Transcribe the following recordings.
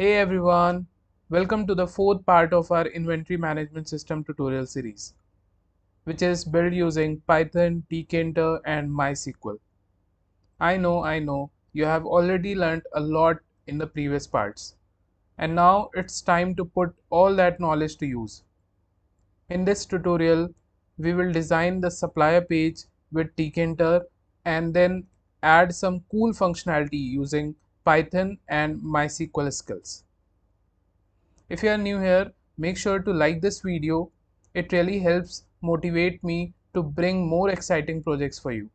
Hey everyone, welcome to the fourth part of our inventory management system tutorial series, which is built using Python, Tkinter and MySQL. I know, you have already learned a lot in the previous parts, and now it's time to put all that knowledge to use. In this tutorial, we will design the supplier page with Tkinter and then add some cool functionality using Python and MySQL skills. If you are new here, make sure to like this video. It really helps motivate me to bring more exciting projects for you.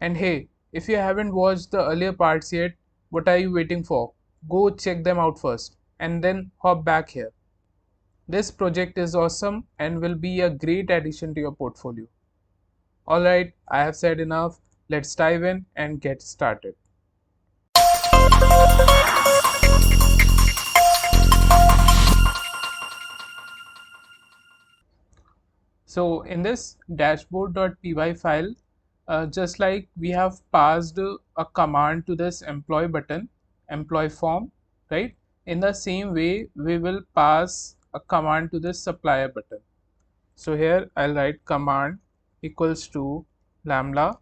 And hey, if you haven't watched the earlier parts yet, what are you waiting for? Go check them out first and then hop back here. This project is awesome and will be a great addition to your portfolio. Alright, I have said enough. Let's dive in and get started. So in this dashboard.py file, just like we have passed a command to this employee button, employee form, right? In the same way, we will pass a command to this supplier button. So here I'll write command equals to lambda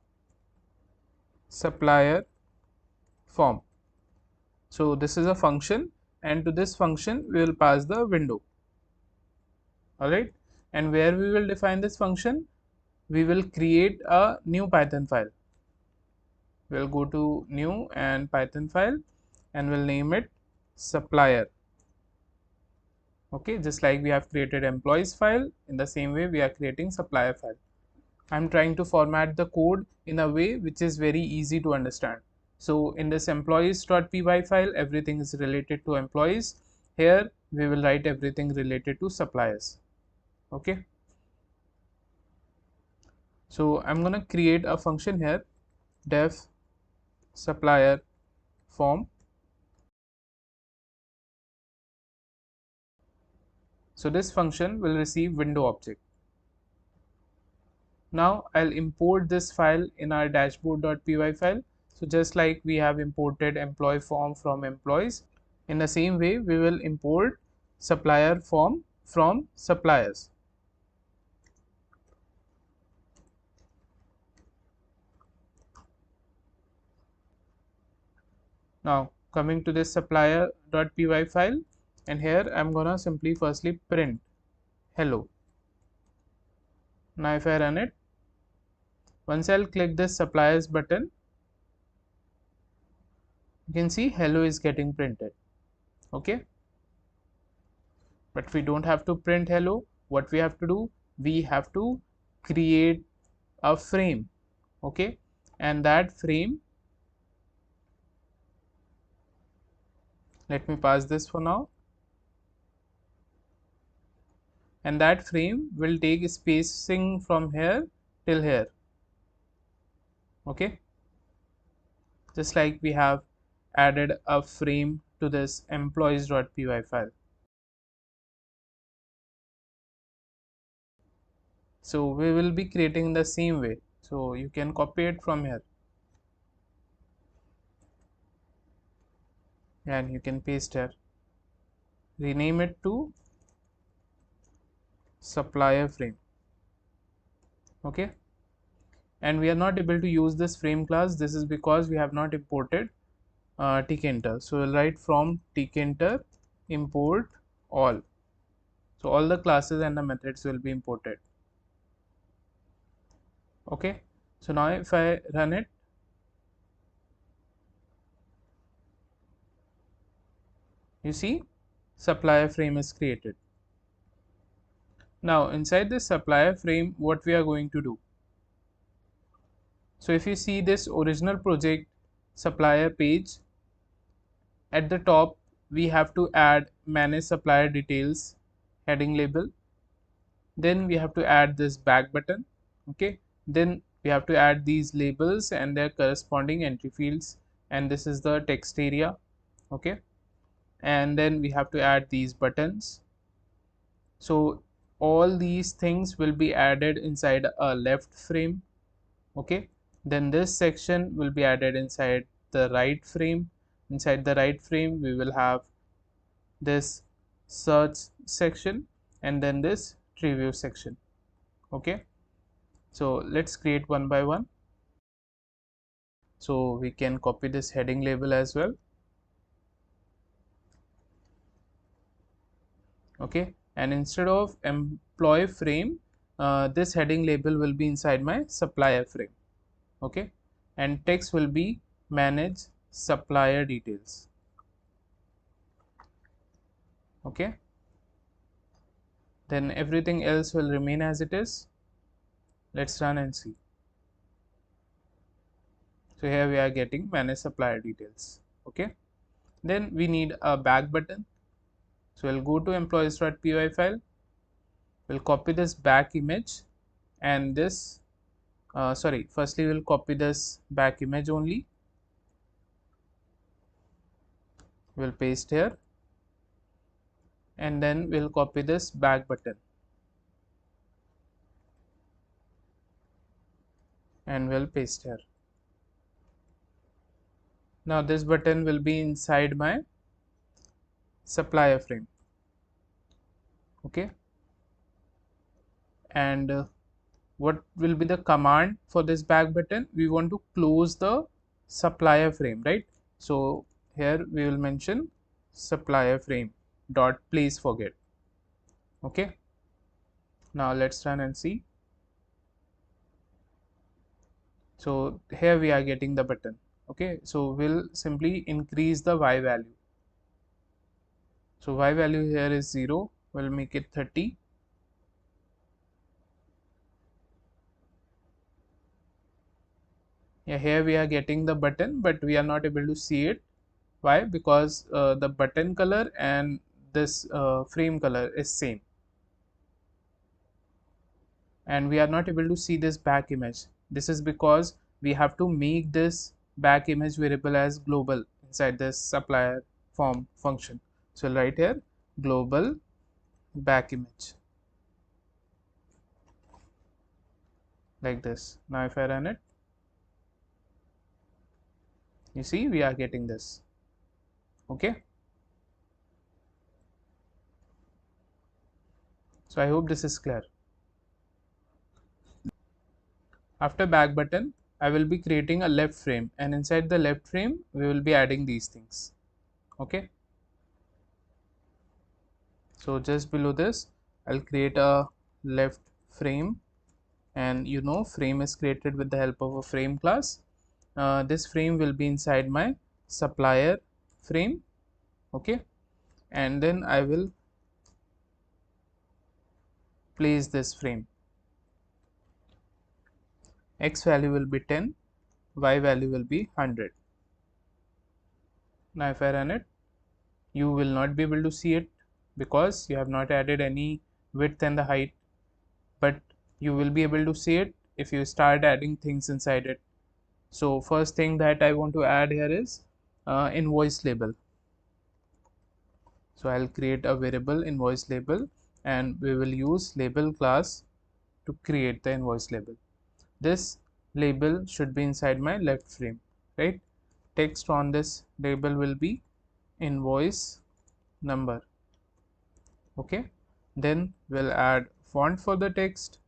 supplier form. So this is a function, and to this function we will pass the window. Alright, and where we will define this function, we will create a new Python file. We'll go to new and Python file and we'll name it supplier. Okay, just like we have created employees file, in the same way we are creating supplier file. I'm trying to format the code in a way which is very easy to understand. So in this employees.py file, everything is related to employees. Here we will write everything related to suppliers. Okay. So I'm gonna create a function here, def supplier form. So this function will receive window object. Now I'll import this file in our dashboard.py file. So just like we have imported employee form from employees, in the same way we will import supplier form from suppliers. Now coming to this supplier.py file, and here I'm gonna simply firstly print hello. Now if I run it, once I'll click this suppliers button, you can see hello is getting printed. Okay, but we don't have to print hello. What we have to do, we have to create a frame. Okay, and that frame, let me pass this for now, and that frame will take spacing from here till here. Okay, just like we have added a frame to this employees.py file. So we will be creating the same way, so you can copy it from here and you can paste here, rename it to supplier frame. Okay, and we are not able to use this frame class. This is because we have not imported Tkinter. So we'll write from Tkinter import all. So all the classes and the methods will be imported. Okay, so now if I run it, you see supplier frame is created. Now inside this supplier frame, what we are going to do, so if you see this original project supplier page, at the top we have to add manage supplier details heading label, then we have to add this back button. Okay, then we have to add these labels and their corresponding entry fields, and this is the text area. Okay, and then we have to add these buttons. So all these things will be added inside a left frame. Okay, then this section will be added inside the right frame, Inside the right frame we will have this search section and then this tree view section. Okay, so let's create one by one. So we can copy this heading label as well. Okay, and instead of employee frame, this heading label will be inside my supplier frame. Okay, and text will be manage supplier details. Okay, then everything else will remain as it is. Let's run and see. So here we are getting manage supplier details. Okay, then we need a back button. So we'll go to employees.py file, we'll copy this back image and this firstly we'll copy this back image only, we'll paste here, and then we'll copy this back button and we'll paste here. Now this button will be inside my supplier frame. Okay, and what will be the command for this back button? We want to close the supplier frame, right? So here we will mention supplier frame dot please forget. Okay, now let's run and see. So here we are getting the button. Okay, so we'll simply increase the y value. So y value here is 0, we'll make it 30. Yeah, here we are getting the button, but we are not able to see it. Why? Because the button color and this frame color is same, and we are not able to see this back image. This is because we have to make this back image variable as global inside this supplier form function. So right here global back image, like this. Now if I run it, you see we are getting this. Okay, so I hope this is clear. After back button, I will be creating a left frame, and inside the left frame we will be adding these things. Okay, so just below this I'll create a left frame, and you know frame is created with the help of a frame class. This frame will be inside my supplier frame. Okay, and then I will place this frame. X value will be 10, y value will be 100. Now if I run it, you will not be able to see it because you have not added any width and the height, but you will be able to see it if you start adding things inside it. So first thing that I want to add here is invoice label. So I'll create a variable invoice label, and we will use label class to create the invoice label. This label should be inside my left frame, right? Text on this label will be invoice number. Okay, then we'll add font for the text.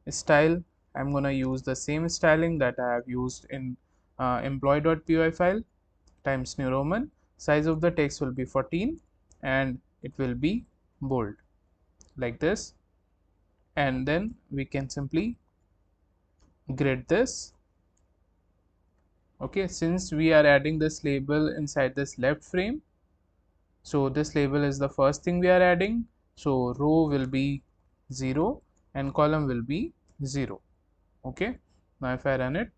Style, I'm gonna use the same styling that I have used in employee.py file, Times New Roman. Size of the text will be 14 and it will be bold, like this. And then we can simply grid this. Okay, since we are adding this label inside this left frame, so this label is the first thing we are adding. So row will be 0 and column will be 0. Okay, now if I run it,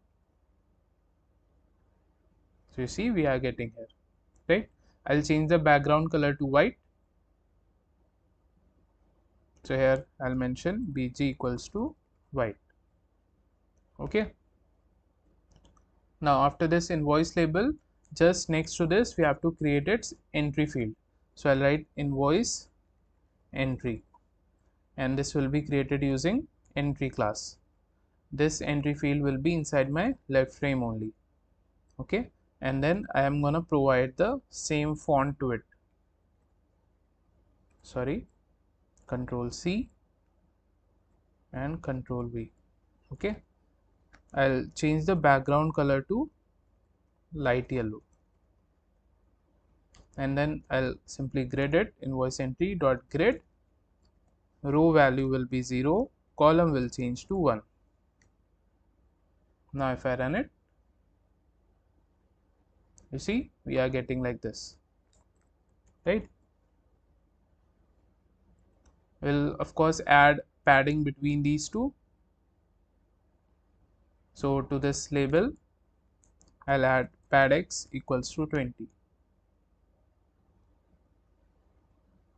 so you see we are getting here, right? I'll change the background color to white. So here I'll mention bg equals to white. Okay, now after this invoice label, just next to this we have to create its entry field. So I'll write invoice entry, and this will be created using entry class. This entry field will be inside my left frame only. Okay, and then I am gonna provide the same font to it. Sorry, Control C and Control V. Okay, I'll change the background color to light yellow, and then I'll simply grid it. Invoice entry dot grid, row value will be 0, column will change to 1. Now if I run it, you see we are getting like this, right? We'll of course add padding between these two. So to this label, I'll add pad x equals to 20.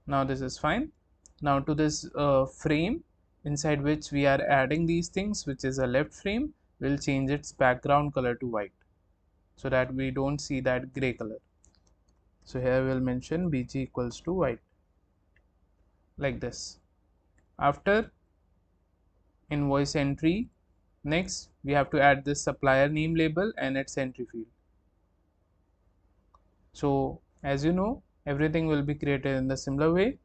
Now this is fine. Now to this frame inside which we are adding these things, which is a left frame, we'll change its background color to white so that we don't see that gray color. So here we'll mention bg equals to white, like this. After invoice entry, next we have to add this supplier name label and its entry field. So as you know, everything will be created in the similar way.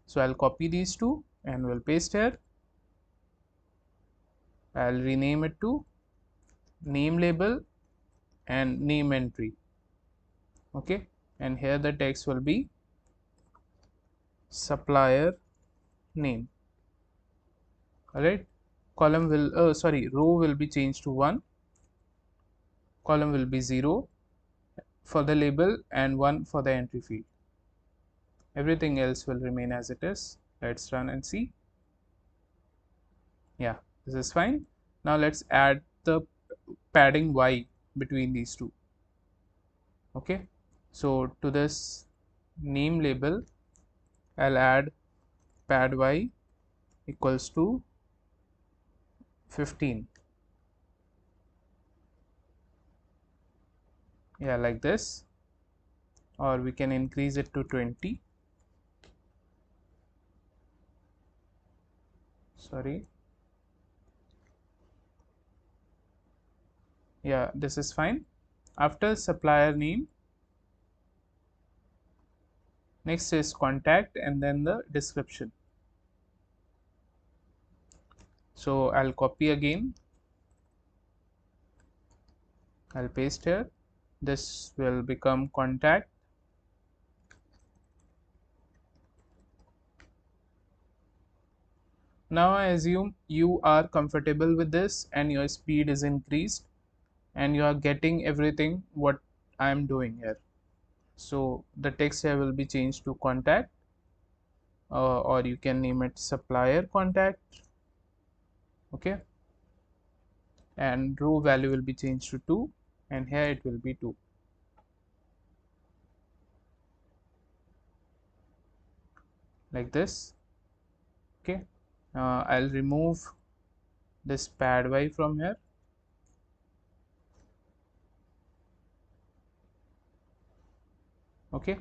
So I'll copy these two and we'll paste here. I'll rename it to name label and name entry. Okay, and here the text will be supplier name. Alright, column will row will be changed to 1, column will be 0 for the label and 1 for the entry field. Everything else will remain as it is. Let's run and see. Yeah, this is fine. Now let's add the padding y between these two. Okay, so to this name label, I'll add pad y equals to 15. Yeah, like this, or we can increase it to 20. Sorry. Yeah, this is fine. After supplier name, next is contact and then the description. So I'll copy again, I'll paste here. This will become contact. Now I assume you are comfortable with this and your speed is increased and you are getting everything what I am doing here. So the text here will be changed to contact, or you can name it supplier contact. Okay, and row value will be changed to 2 and here it will be 2, like this. Okay, I'll remove this pad y from here. Okay,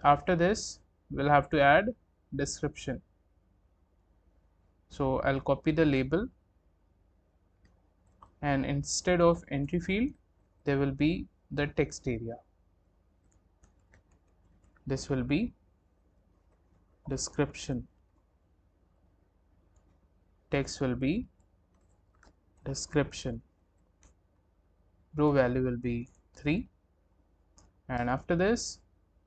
after this we'll have to add description. So I'll copy the label and instead of entry field there will be the text area. This will be description, text will be description, row value will be 3, and after this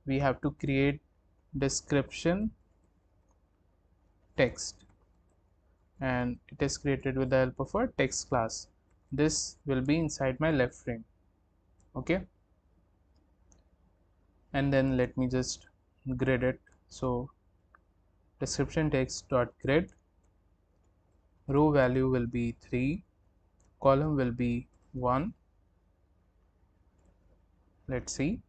we have to create description text, and it is created with the help of a text class. This will be inside my left frame. Okay, and then let me just grid it. So description text dot grid, row value will be 3, column will be 1. Let's see.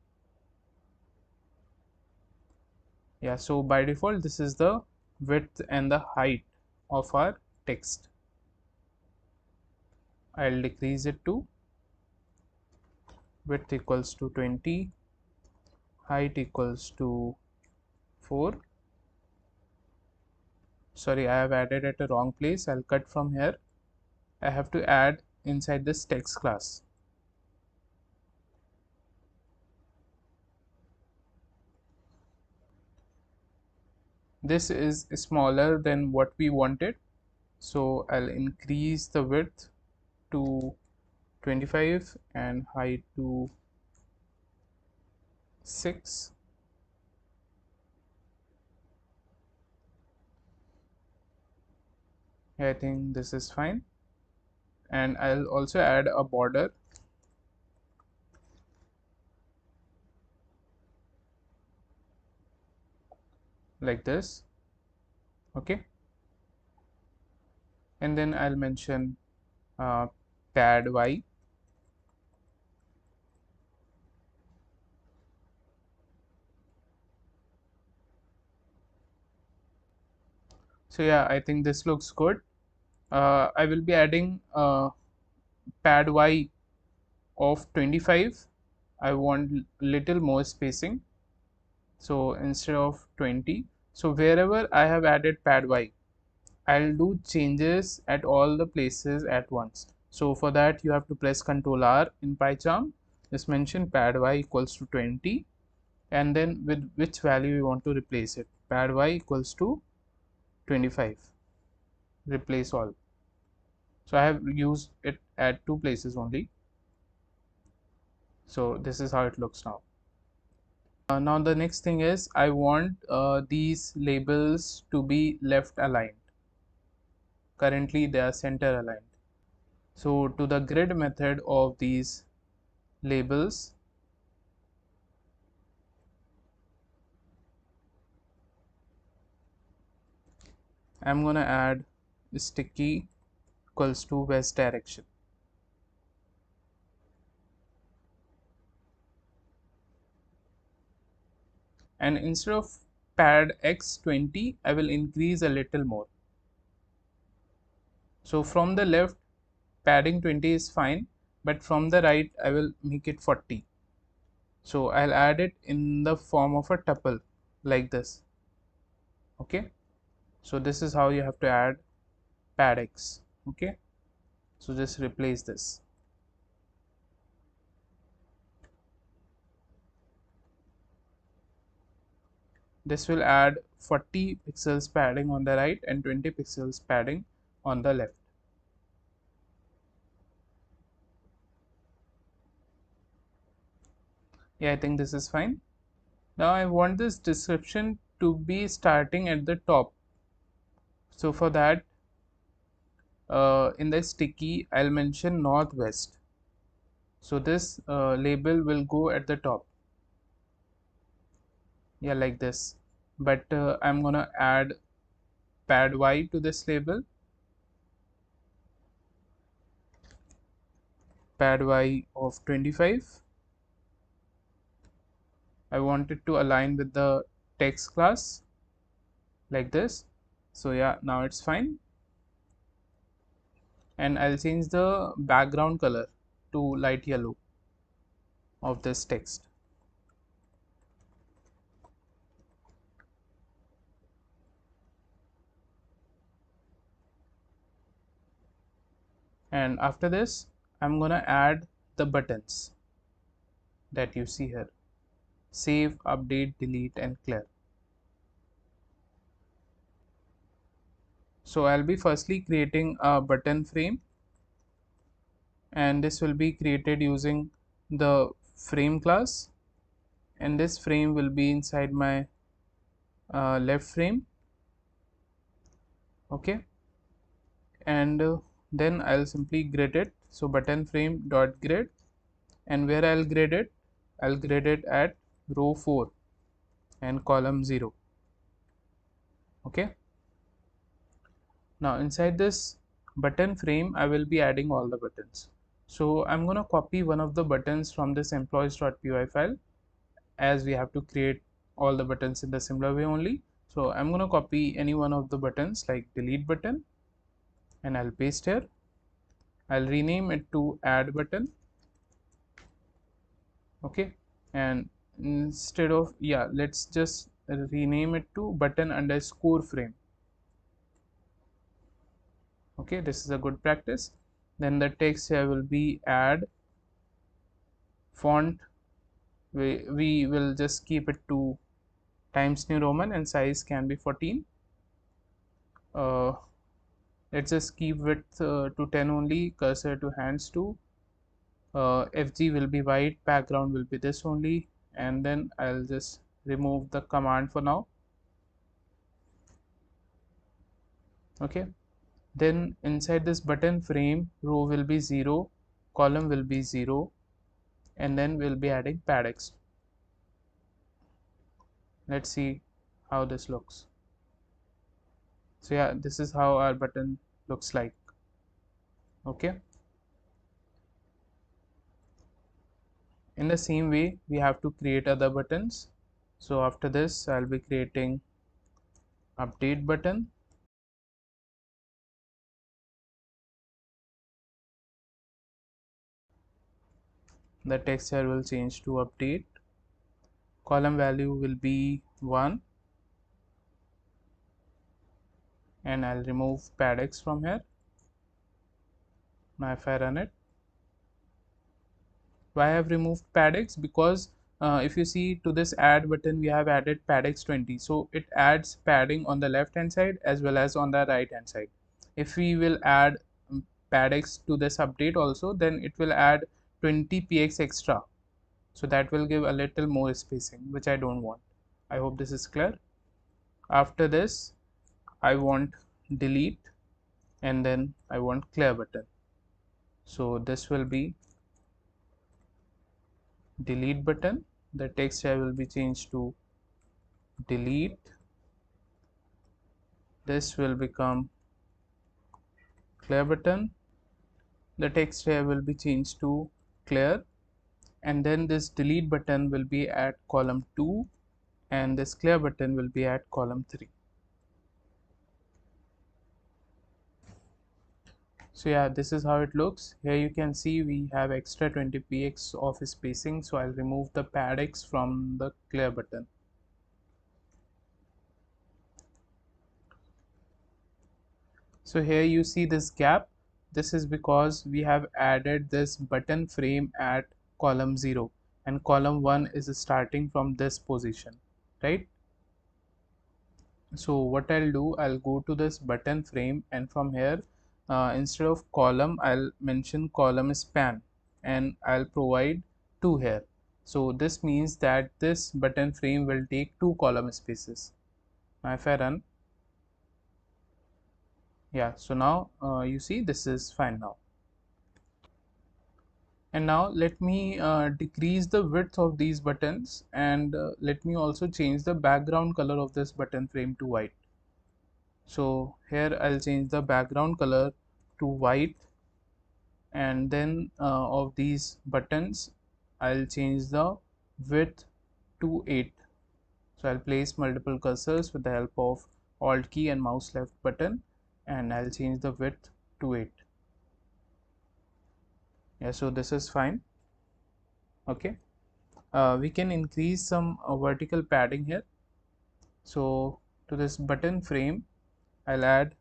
Yeah, so by default this is the width and the height of our text. I'll decrease it to width equals to 20, height equals to 4. Sorry, I have added at a wrong place. I'll cut from here. I have to add inside this text class. This is smaller than what we wanted, so I'll increase the width to 25 and height to 6. I think this is fine, and I'll also add a border like this. Okay, and then I'll mention pad y. So yeah, I think this looks good. I will be adding pad y of 25. I want little more spacing, so instead of 20, so wherever I have added pad y, I'll do changes at all the places at once. So for that you have to press Ctrl R in PyCharm, just mention pad y equals to 20, and then with which value you want to replace it. Pad y equals to 25, replace all. So I have used it at 2 places only. So this is how it looks now. Now the next thing is I want these labels to be left aligned. Currently they are center aligned. So to the grid method of these labels, I'm gonna add sticky equals to west direction. And instead of pad x 20, I will increase a little more. So from the left, padding 20 is fine, but from the right, I will make it 40. So I'll add it in the form of a tuple like this. Okay. So this is how you have to add pad x. Okay. So just replace this. This will add 40 pixels padding on the right and 20 pixels padding on the left. Yeah, I think this is fine. Now I want this description to be starting at the top. So for that, in the sticky, I'll mention northwest. So this label will go at the top. Yeah, like this. But I'm gonna add pad y to this label. Pad y of 25. I want it to align with the text class like this. So yeah, now it's fine. And I'll change the background color to light yellow of this text. And after this, I'm gonna add the buttons that you see here: save, update, delete, and clear. So I'll be firstly creating a button frame, and this will be created using the frame class, and this frame will be inside my left frame. Okay, and then I'll simply grid it. So button frame dot grid, and where I'll grid it, I'll grid it at row 4 and column 0. Okay, now inside this button frame I will be adding all the buttons. So I'm going to copy one of the buttons from this employees.py file, as we have to create all the buttons in the similar way only. So I'm going to copy any one of the buttons like delete button, and I'll paste here. I'll rename it to add button. Okay, and instead of, yeah, let's just rename it to button underscore frame. Okay, this is a good practice. Then the text here will be add font. We will just keep it to Times New Roman, and size can be 14. Let's just keep width to 10 only, cursor to hands 2. FG will be white, background will be this only, and then I'll just remove the command for now. Okay, then inside this button frame, row will be 0, column will be 0, and then we'll be adding paddocks. Let's see how this looks. So yeah, this is how our button looks like. Okay, in the same way we have to create other buttons. So after this I'll be creating update button. The text here will change to update. Column value will be 1, and I'll remove paddocks from here. Now if I run it, why I have removed paddocks? Because if you see to this add button, we have added paddocks 20, so it adds padding on the left hand side as well as on the right hand side. If we will add paddocks to this update also, then it will add 20 px extra, so that will give a little more spacing, which I don't want. I hope this is clear. After this I want delete, and then I want clear button. So this will be delete button. The text here will be changed to delete. This will become clear button. The text here will be changed to clear, and then this delete button will be at column 2, and this clear button will be at column 3. So yeah, this is how it looks. Here you can see we have extra 20 px of spacing, so I'll remove the paddocks from the clear button. So here you see this gap. This is because we have added this button frame at column 0, and column 1 is starting from this position, right? So what I'll do, I'll go to this button frame, and from here instead of column I'll mention column span, and I'll provide 2 here. So this means that this button frame will take 2 column spaces. Now if I run, yeah, so now you see this is fine now. And now let me decrease the width of these buttons, and let me also change the background color of this button frame to white. So here I'll change the background color to white, and then of these buttons I'll change the width to 8. So I'll place multiple cursors with the help of Alt key and mouse left button, and I'll change the width to 8. Yeah, so this is fine. Okay, we can increase some vertical padding here. So to this button frame I'll add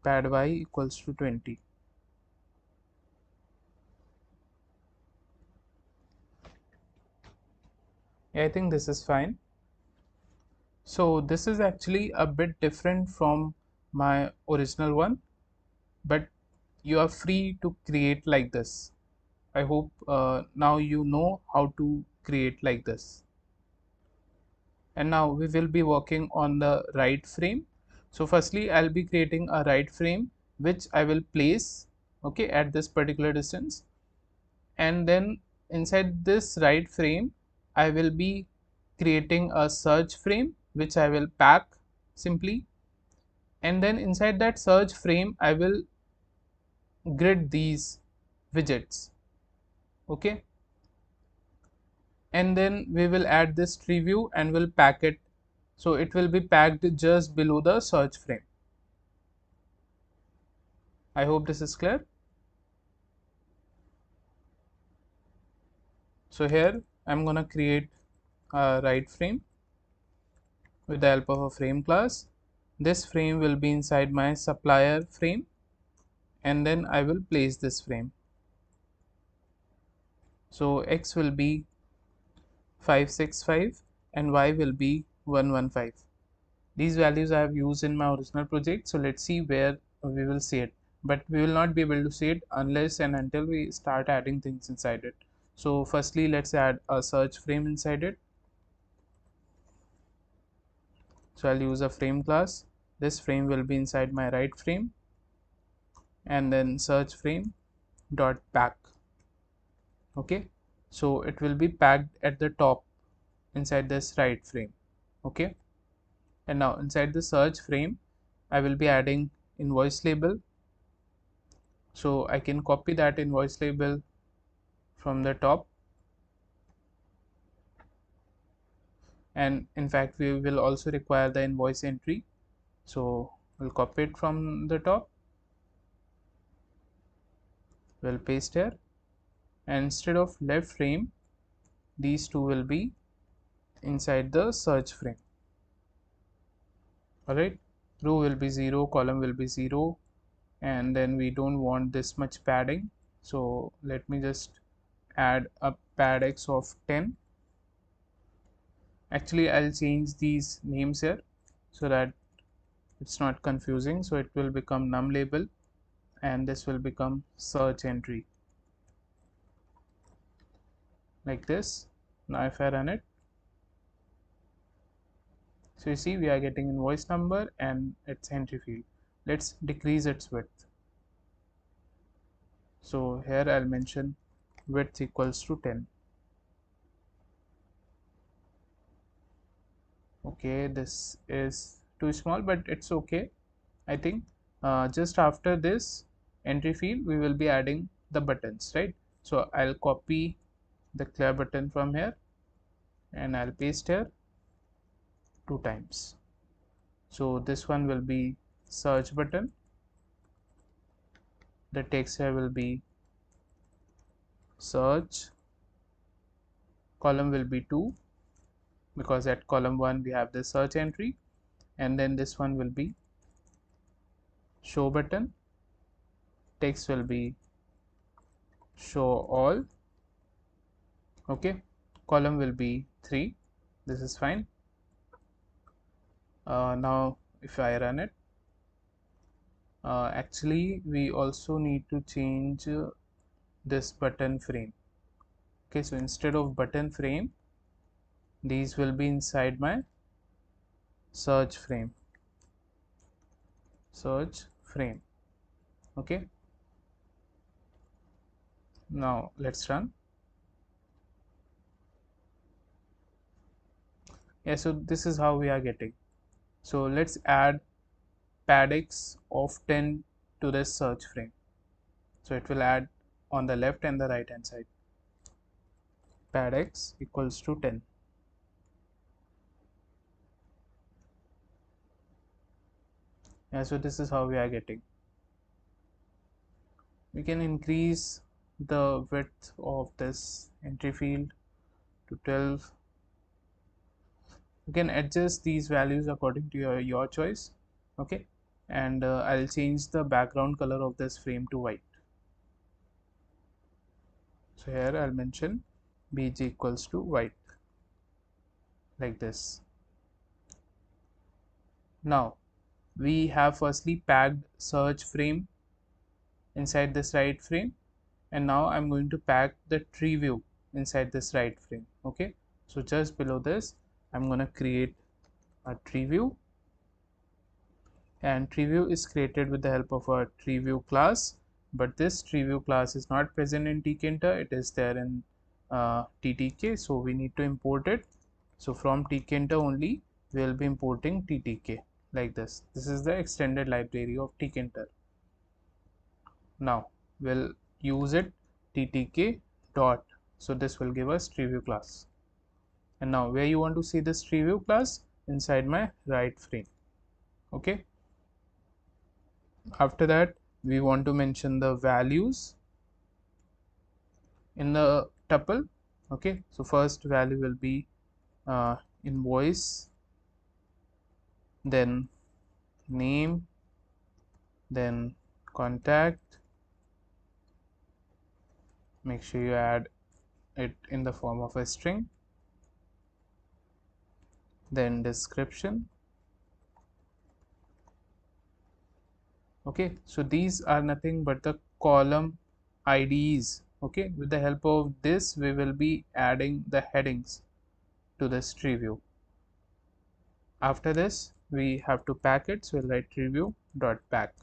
pad y equals to 20. Yeah, I think this is fine. So this is actually a bit different from my original one, but you are free to create like this. I hope now you know how to create like this. And now we will be working on the right frame. So firstly I'll be creating a right frame which I will place, okay, at this particular distance, and then inside this right frame I will be creating a search frame which I will pack simply, and then inside that search frame I will grid these widgets, okay, and then we will add this tree view and will pack it, so it will be packed just below the search frame. I hope this is clear. So here I'm gonna create a right frame with the help of a frame class. This frame will be inside my supplier frame, and then I will place this frame. So x will be 565 and y will be 115. These values I have used in my original project, so let's see where we will see it. But we will not be able to see it unless and until we start adding things inside it. So firstly, let's add a search frame inside it. So I'll use a frame class. This frame will be inside my right frame, and then search frame dot pack. Okay, so it will be packed at the top inside this right frame. Okay, and now inside the search frame I will be adding invoice label. So I can copy that invoice label from the top, and in fact we will also require the invoice entry, so we'll copy it from the top, we'll paste here, and instead of left frame these two will be inside the search frame. Alright, row will be 0, column will be 0, and then we don't want this much padding, so let me just add a paddx of 10. Actually I'll change these names here so that it's not confusing. So it will become num label, and this will become search entry, like this. Now if I run it, so you see we are getting invoice number and its entry field. Let's decrease its width. So here I'll mention width equals to 10. Okay, this is too small, but it's okay. I think just after this entry field we will be adding the buttons, right? So I'll copy the clear button from here and I'll paste here 2 times. So this one will be search button, the text here will be search, column will be 2 because at column 1 we have the search entry, and then this one will be show button, text will be show all. Okay, column will be 3. This is fine. Now if I run it, actually we also need to change this button frame. Okay, so instead of button frame these will be inside my search frame. Okay, now let's run. Yeah, so this is how we are getting. So let's add paddx of 10 to this search frame, so it will add on the left and the right hand side. Paddx equals to 10. Yeah, so this is how we are getting. We can increase the width of this entry field to 12. You can adjust these values according to your choice. Okay, and I'll change the background color of this frame to white. So here I'll mention bg equals to white, like this. Now we have firstly packed search frame inside this right frame, and now I'm going to pack the tree view inside this right frame. Okay, so just below this I'm going to create a tree view, and tree view is created with the help of a tree view class, but this tree view class is not present in Tkinter, it is there in TTK, so we need to import it. So from Tkinter only we will be importing TTK, like this. This is the extended library of Tkinter. Now we'll use it TTK dot, so this will give us tree view class. And now where you want to see this tree view class? Inside my right frame. Okay, after that we want to mention the values in the tuple. Okay, so first value will be invoice, then name, then contact. Make sure you add it in the form of a string, then description. Okay, so these are nothing but the column IDs. Okay, with the help of this we will be adding the headings to this tree view. After this we have to pack it, so we'll write tree view dot pack.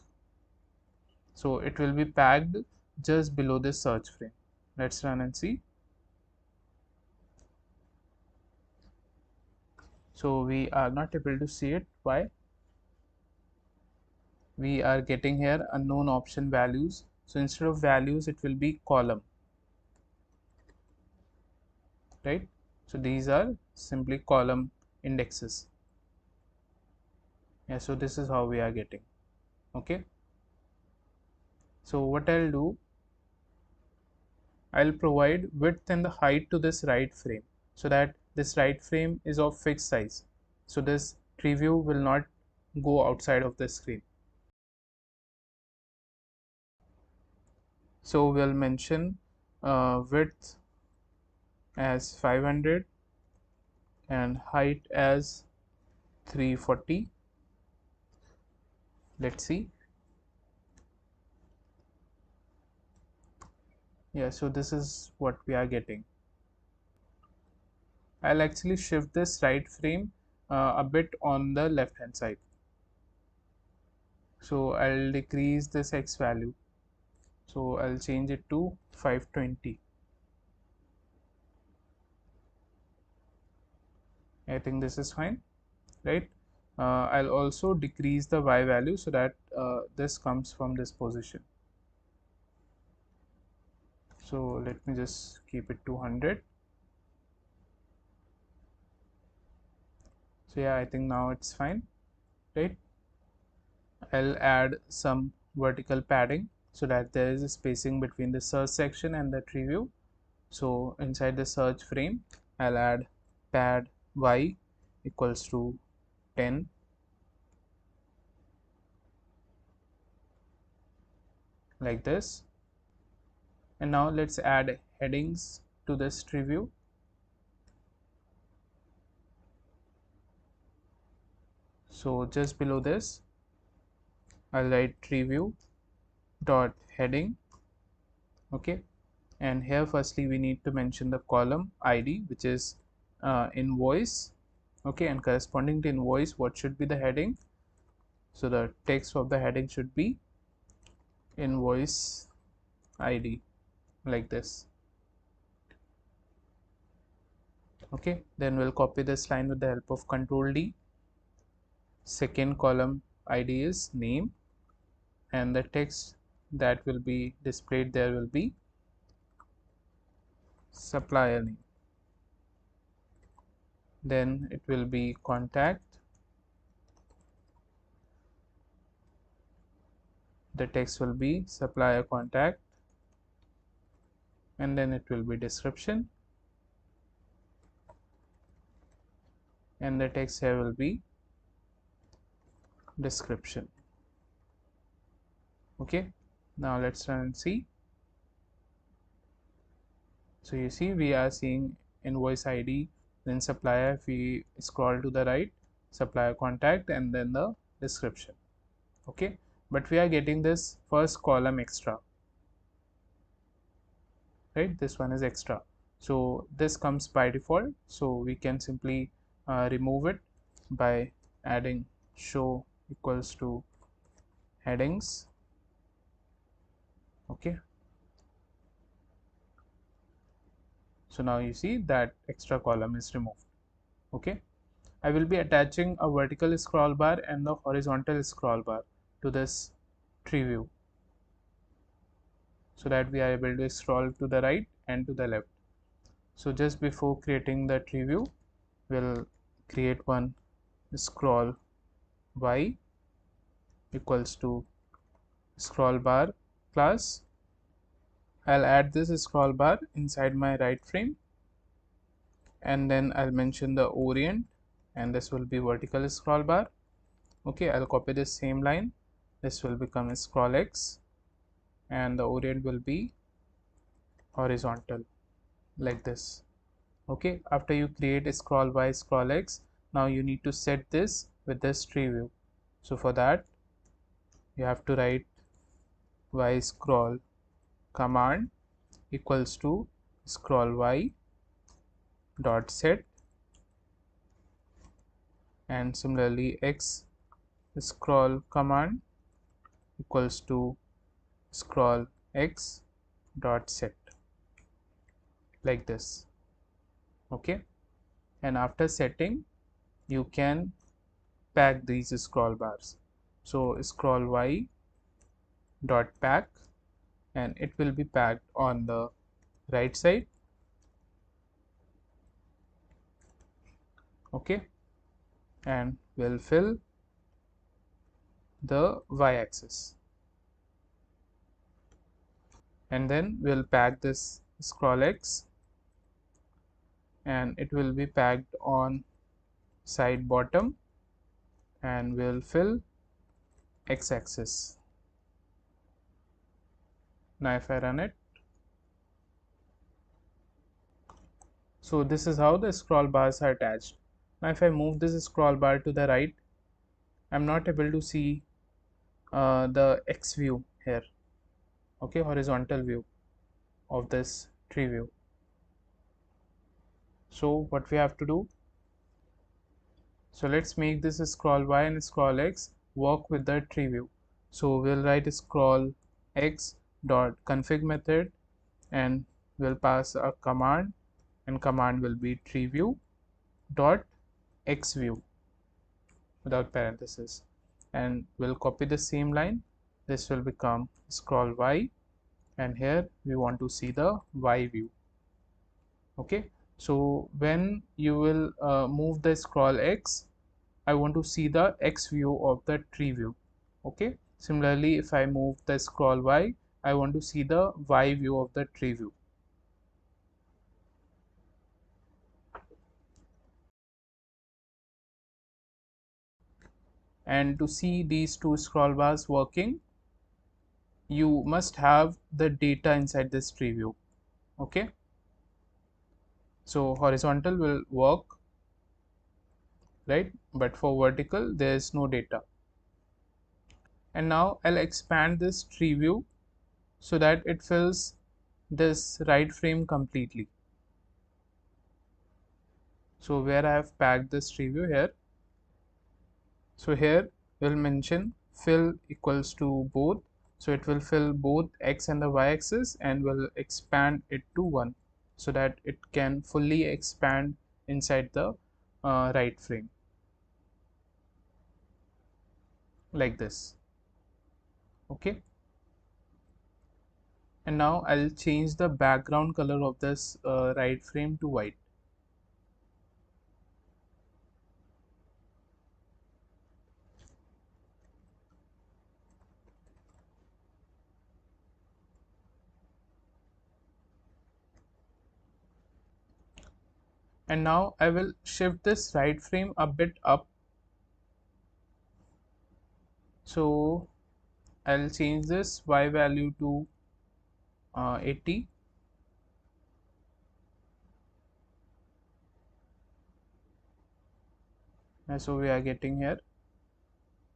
So it will be packed just below this search frame. Let's run and see. So we are not able to see it. Why? We are getting here unknown option values. So instead of values it will be column, right? So these are simply column indexes. Yeah, so this is how we are getting. Okay, so what I'll do, I'll provide width and the height to this right frame so that this right frame is of fixed size, so this tree view will not go outside of the screen. So we'll mention width as 500 and height as 340. Let's see. Yeah, so this is what we are getting. I'll actually shift this right frame a bit on the left hand side. So I'll decrease this X value. So I'll change it to 520. I think this is fine, right? I'll also decrease the Y value so that this comes from this position. So let me just keep it 200. So yeah, I think now it's fine, right? I'll add some vertical padding so that there is a spacing between the search section and the tree view. So inside the search frame, I'll add pad y equals to 10, like this. And now let's add headings to this tree view. So just below this, I'll write tree view dot heading. Okay, and here firstly we need to mention the column ID, which is invoice. Okay, and corresponding to invoice, what should be the heading? So the text of the heading should be invoice ID, like this. Okay, then we'll copy this line with the help of Control D. Second column ID is name, and the text that will be displayed there will be supplier name. Then it will be contact, the text will be supplier contact, and then it will be description, and the text here will be description. Okay, now let's run and see. So you see we are seeing invoice ID, then supplier. If we scroll to the right, supplier contact, and then the description. Okay, but we are getting this first column extra, right? This one is extra, so this comes by default, so we can simply remove it by adding show equals to headings. Okay, so now you see that extra column is removed. Okay, I will be attaching a vertical scroll bar and the horizontal scroll bar to this tree view so that we are able to scroll to the right and to the left. So just before creating the tree view, we'll create one scroll y equals to scroll bar class. I'll add this scroll bar inside my right frame, and then I'll mention the orient, and this will be vertical scroll bar. Okay, I'll copy this same line. This will become scroll x, and the orient will be horizontal, like this. Okay, after you create scroll y, scroll x, Now you need to set this with this tree view. So for that you have to write y scroll command equals to scroll y dot set, and similarly x scroll command equals to scroll x dot set, like this. Okay, and after setting you can pack these scroll bars. So scroll y dot pack, and it will be packed on the right side. Okay, and will fill the y-axis, and then we'll pack this scroll x, and it will be packed on side bottom, and will fill x-axis. Now if I run it, so this is how the scroll bars are attached. Now if I move this scroll bar to the right, I'm not able to see the x view here. Okay, horizontal view of this tree view. So what we have to do, so let's make this scroll y and scroll x work with the tree view. So we'll write scroll x dot config method, and we'll pass a command, and command will be tree view dot x view without parenthesis, and we'll copy the same line. This will become scroll y, and here we want to see the y view. Okay, so when you will move the scroll x, I want to see the x view of the tree view. Okay, similarly if I move the scroll y, I want to see the y view of the tree view. And to see these two scroll bars working, you must have the data inside this tree view. Okay, so horizontal will work, right, but for vertical there is no data. And now I'll expand this tree view so that it fills this right frame completely. So where I have packed this tree view here, so here we'll mention fill equals to both, so it will fill both x and the y-axis, and will expand it to 1 so that it can fully expand inside the right frame, like this. Okay, and now I'll change the background color of this right frame to white. And now I will shift this right frame a bit up, so I'll change this y value to 80, and so we are getting here,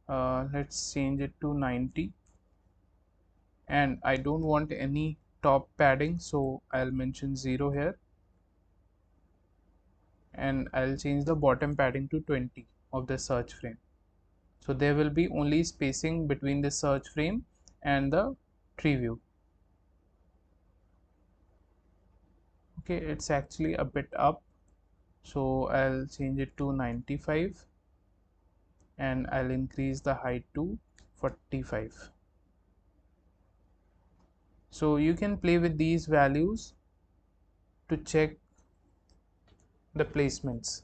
let's change it to 90, and I don't want any top padding, so I'll mention 0 here, and I'll change the bottom padding to 20 of the search frame. So there will be only spacing between the search frame and the tree view. Okay, it's actually a bit up, so I'll change it to 95, and I'll increase the height to 45. So you can play with these values to check the placements.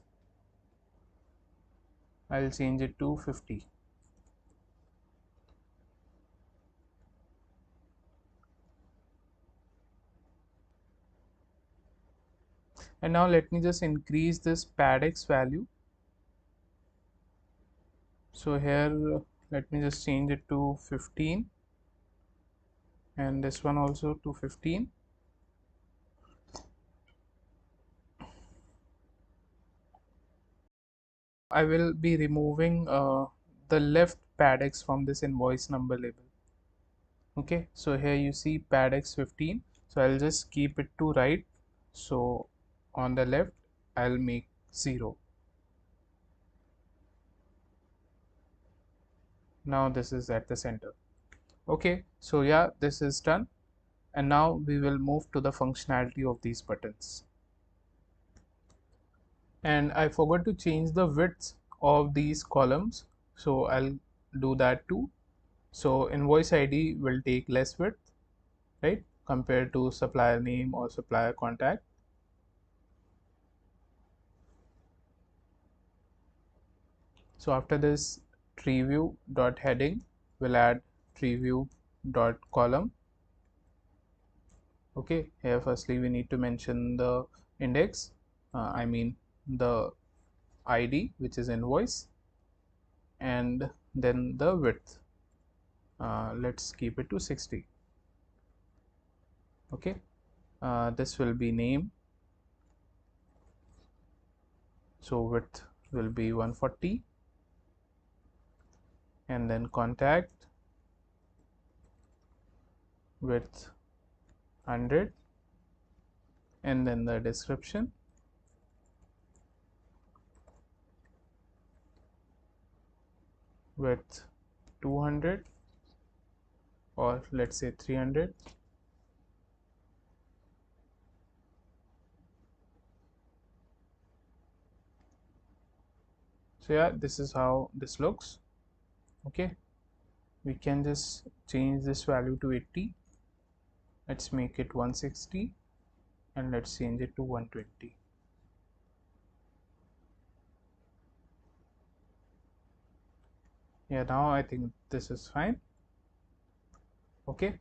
I'll change it to 50. And now let me just increase this pad x value. So here let me just change it to 15, and this one also to 15. I will be removing the left pad x from this invoice number label. Okay, so here you see pad x 15, so I'll just keep it to right. So on the left I'll make 0. Now this is at the center. Okay, so yeah, this is done, and now we will move to the functionality of these buttons. And I forgot to change the width of these columns, so I'll do that too. So invoice ID will take less width, right, compared to supplier name or supplier contact. So after this, tree view dot heading will add tree view dot column. Okay, here firstly we need to mention the index, I mean the ID, which is invoice, and then the width. Let's keep it to 60. Okay, this will be name, so width will be 140, and then contact width 100, and then the description width 200, or let's say 300. So yeah, this is how this looks. Okay, we can just change this value to 80. Let's make it 160, and let's change it to 120. Yeah, now I think this is fine. Okay,